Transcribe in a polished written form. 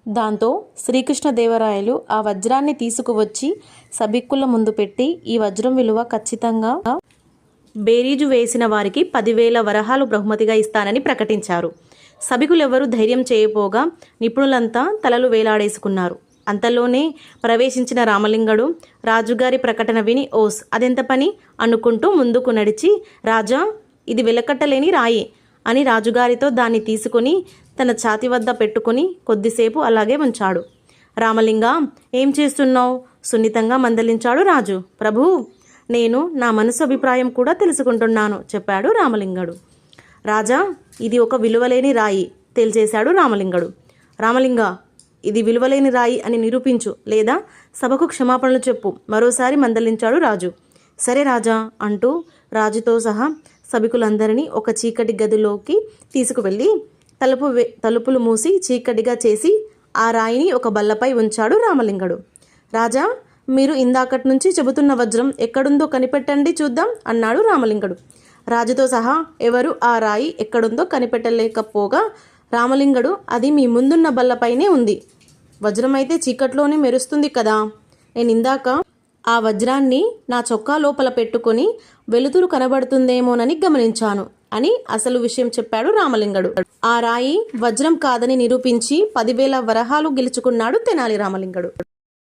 దాంతో శ్రీకృష్ణదేవరాయలు ఆ వజ్రాన్ని తీసుకువచ్చి సభికుల ముందు పెట్టి, ఈ వజ్రం విలువ ఖచ్చితంగా బేరీజు వేసిన వారికి 10,000 వరహాలు బహుమతిగా ఇస్తానని ప్రకటించారు. సభికులెవరూ ధైర్యం చేయపోగా నిపుణులంతా తలలు వేలాడేసుకున్నారు. అంతలోనే ప్రవేశించిన రామలింగడు రాజుగారి ప్రకటన విని, ఓస్ అదెంత పని అనుకుంటూ ముందుకు నడిచి, రాజా, ఇది వెలకట్టలేని రాయి అని రాజుగారితో దాన్ని తీసుకుని తన ఛాతి వద్ద పెట్టుకుని కొద్దిసేపు అలాగే ఉంచాడు. రామలింగ, ఏం చేస్తున్నావు? సున్నితంగా మందలించాడు రాజు. ప్రభూ, నేను నా మనసు అభిప్రాయం కూడా తెలుసుకుంటున్నాను చెప్పాడు రామలింగడు. రాజా, ఇది ఒక విలువలేని రాయి తేల్చేశాడు రామలింగడు. రామలింగ, ఇది విలువలేని రాయి అని నిరూపించు, లేదా సభకు క్షమాపణలు చెప్పు మరోసారి మందలించాడు రాజు. సరే రాజా అంటూ రాజుతో సహా సభికులందరినీ ఒక చీకటి గదిలోకి తీసుకువెళ్ళి తలుపులు మూసి చీకటిగా చేసి ఆ రాయిని ఒక బల్లపై ఉంచాడు రామలింగడు. రాజా, మీరు ఇందాకటి నుంచి చెబుతున్న వజ్రం ఎక్కడుందో కనిపెట్టండి చూద్దాం అన్నాడు రామలింగడు. రాజుతో సహా ఎవరు ఆ రాయి ఎక్కడుందో కనిపెట్టలేకపోగా రామలింగడు, అది మీ ముందున్న బల్లపైనే ఉంది. వజ్రమైతే చీకట్లోనే మెరుస్తుంది కదా, నేను ఇందాక ఆ వజ్రాన్ని నా చొక్కా లోపల పెట్టుకొని వెలుతురు కనబడుతుందేమోనని గమనించాను అని అసలు విషయం చెప్పాడు రామలింగడు. ఆ రాయి వజ్రం కాదని నిరూపించి 10,000 వరహాలు గెలుచుకున్నాడు తెనాలి రామలింగడు.